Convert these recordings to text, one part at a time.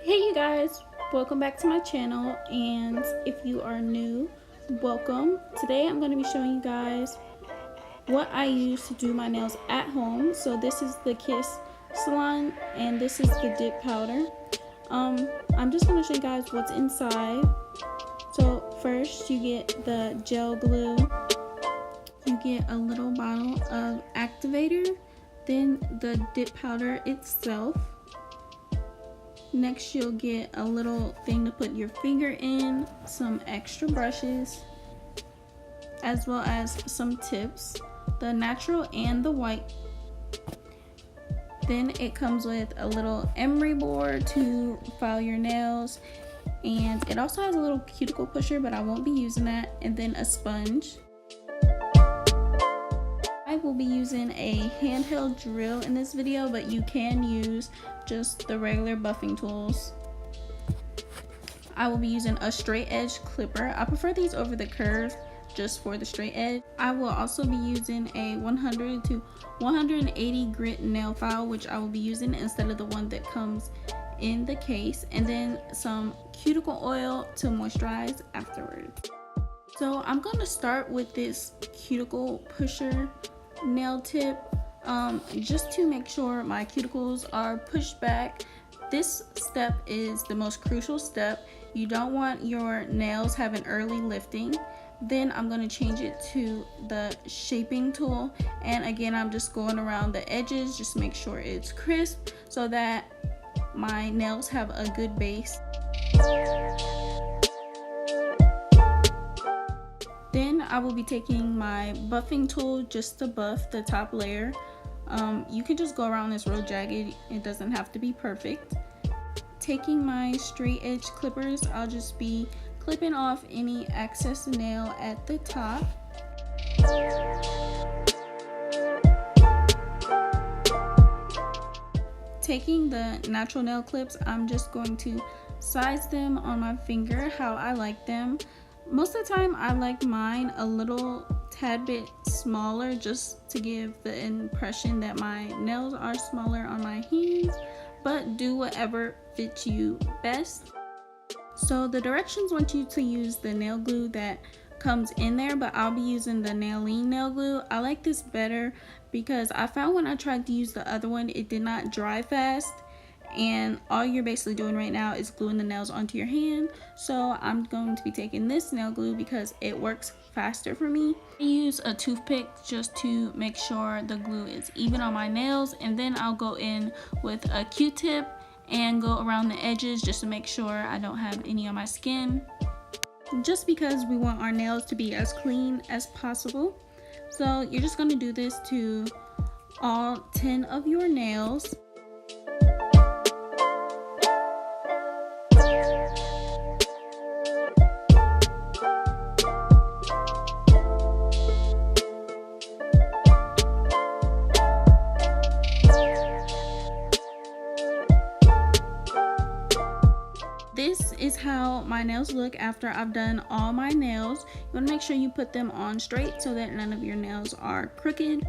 Hey you guys, welcome back to my channel, and if you are new, welcome. Today I'm going to be showing you guys what I use to do my nails at home. So this is the Kiss Salon and this is the dip powder. I'm just going to show you guys what's inside. So first you get the gel glue, you get a little bottle of activator, then the dip powder itself. Next you'll get a little thing to put your finger in, some extra brushes, as well as some tips, the natural and the white. Then it comes with a little emery board to file your nails, and it also has a little cuticle pusher, but I won't be using that, and then a sponge. I will be using a handheld drill in this video, but you can use just the regular buffing tools. I will be using a straight edge clipper. I prefer these over the curve just for the straight edge. I will also be using a 100 to 180 grit nail file, which I will be using instead of the one that comes in the case, and then some cuticle oil to moisturize afterwards. So I'm going to start with this cuticle pusher nail tip, just to make sure my cuticles are pushed back. This step is the most crucial step. You don't want your nails having early lifting. Then I'm going to change it to the shaping tool, and again I'm just going around the edges, just make sure it's crisp so that my nails have a good base. Then I will be taking my buffing tool just to buff the top layer. You can just go around this real jagged, it doesn't have to be perfect. Taking my straight edge clippers, I'll just be clipping off any excess nail at the top. Taking the natural nail clips, I'm just going to size them on my finger how I like them. Most of the time I like mine a little tad bit smaller, just to give the impression that my nails are smaller on my hands, but do whatever fits you best. So the directions want you to use the nail glue that comes in there, but I'll be using the Nailene nail glue. I like this better because I found when I tried to use the other one, it did not dry fast, and all you're basically doing right now is gluing the nails onto your hand. So I'm going to be taking this nail glue because it works faster for me. I use a toothpick just to make sure the glue is even on my nails, and then I'll go in with a Q-tip and go around the edges just to make sure I don't have any on my skin, just because we want our nails to be as clean as possible. So you're just going to do this to all 10 of your nails. This is how my nails look after I've done all my nails. You want to make sure you put them on straight so that none of your nails are crooked,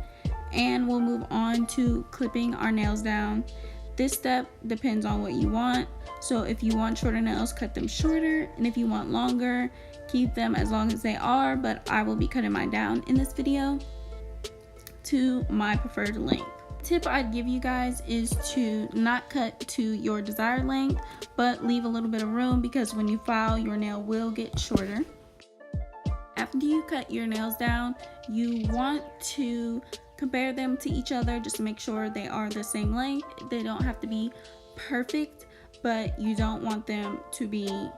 and we'll move on to clipping our nails down. This step depends on what you want. So if you want shorter nails, cut them shorter, and if you want longer, keep them as long as they are, but I will be cutting mine down in this video to my preferred length. Tip I'd give you guys is to not cut to your desired length, but leave a little bit of room, because when you file, your nail will get shorter. After you cut your nails down, you want to compare them to each other just to make sure they are the same length. They don't have to be perfect, but you don't want them to be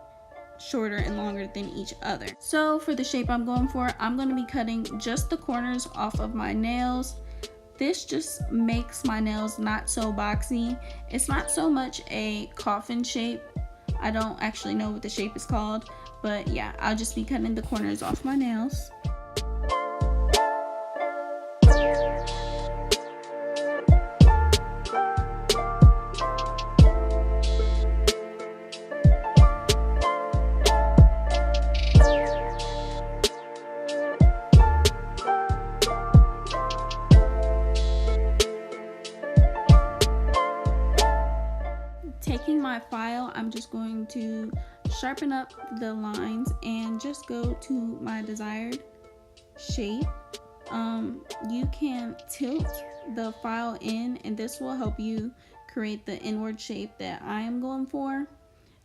shorter and longer than each other. So for the shape I'm going for, I'm going to be cutting just the corners off of my nails. This just makes my nails not so boxy. It's not so much a coffin shape. I don't actually know what the shape is called, but yeah, I'll just be cutting the corners off my nails. in my file, I'm just going to sharpen up the lines and just go to my desired shape. You can tilt the file in, and this will help you create the inward shape that I am going for.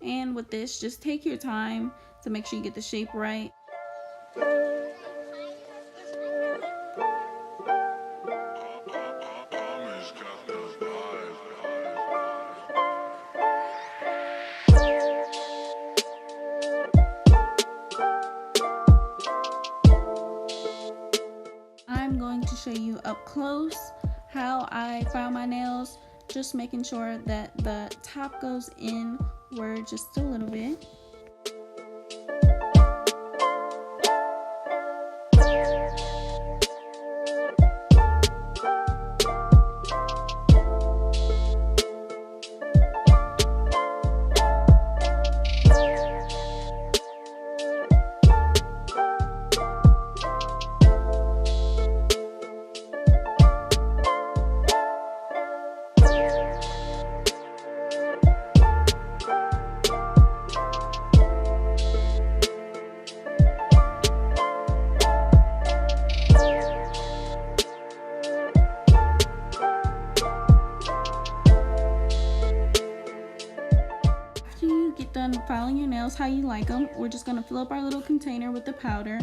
And with this, just take your time to make sure you get the shape right. I'm going to show you up close how I file my nails, just making sure that the top goes inward just a little bit. Done filing your nails how you like them, we're just going to fill up our little container with the powder,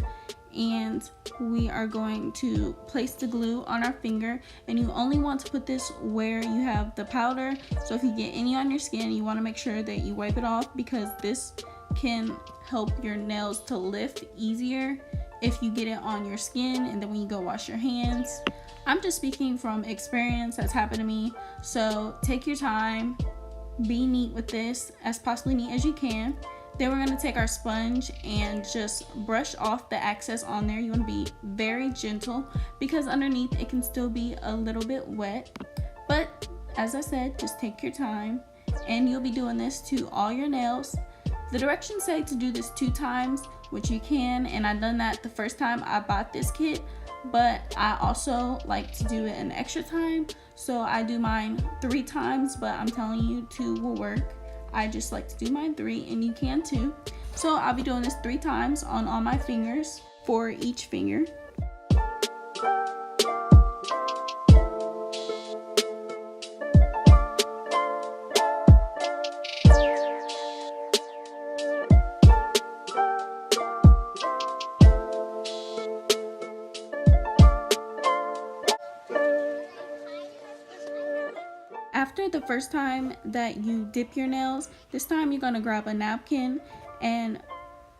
and we are going to place the glue on our finger. And you only want to put this where you have the powder, so if you get any on your skin, you want to make sure that you wipe it off, because this can help your nails to lift easier if you get it on your skin and then when you go wash your hands. I'm just speaking from experience, that's happened to me, so take your time. Be neat with this, as possibly neat as you can. Then we're going to take our sponge and just brush off the excess on there. You want to be very gentle, because underneath it can still be a little bit wet. But as I said, just take your time, and you'll be doing this to all your nails. The directions say to do this 2 times, which you can, and I done that the first time I bought this kit, but I also like to do it an extra time, so I do mine 3 times, but I'm telling you 2 will work. I just like to do mine 3, and you can too. So I'll be doing this 3 times on all my fingers for each finger. After the first time that you dip your nails, this time you're going to grab a napkin, and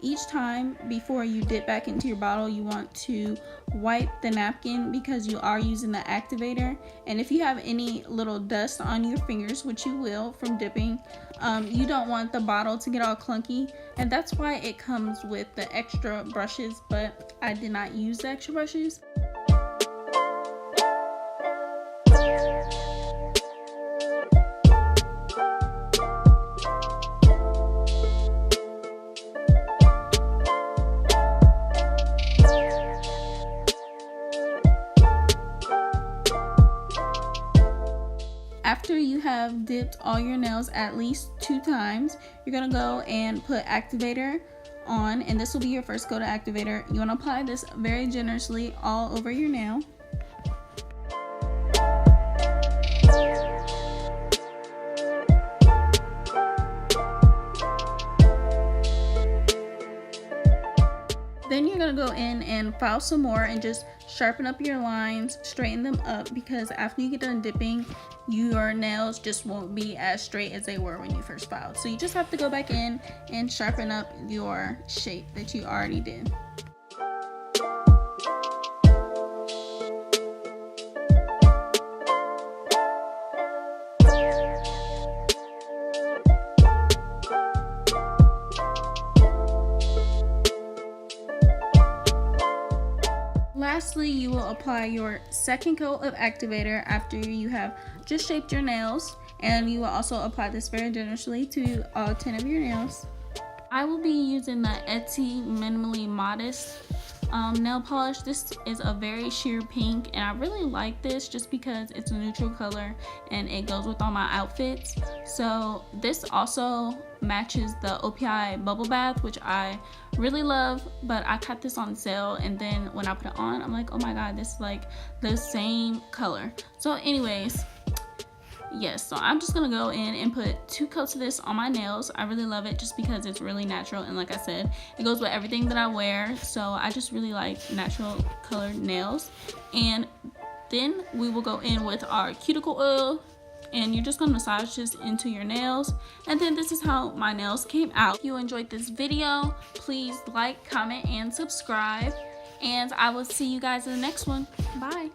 each time before you dip back into your bottle, you want to wipe the napkin, because you are using the activator. And if you have any little dust on your fingers, which you will from dipping, you don't want the bottle to get all clunky, and that's why it comes with the extra brushes, but I did not use the extra brushes. After you have dipped all your nails at least 2 times, you're going to go and put activator on, and this will be your first go to activator. You want to apply this very generously all over your nail. Then you're going to go in and file some more and just sharpen up your lines, straighten them up, because after you get done dipping, your nails just won't be as straight as they were when you first filed. So you just have to go back in and sharpen up your shape that you already did. Lastly, you will apply your second coat of activator after you have just shaped your nails, and you will also apply this very generously to all 10 of your nails. I will be using the Etsy Minimally Modest nail polish. This is a very sheer pink, and I really like this just because it's a neutral color and it goes with all my outfits. So this also matches the OPI bubble bath, which I really love, but I got this on sale, and then when I put it on, I'm like, oh my god, this is like the same color. So anyways, yes, so I'm just gonna go in and put 2 coats of this on my nails. I really love it just because it's really natural, and like I said, it goes with everything that I wear, so I just really like natural colored nails. And then we will go in with our cuticle oil, and you're just gonna massage this into your nails. And then this is how my nails came out. If you enjoyed this video, please like, comment, and subscribe, and I will see you guys in the next one. Bye.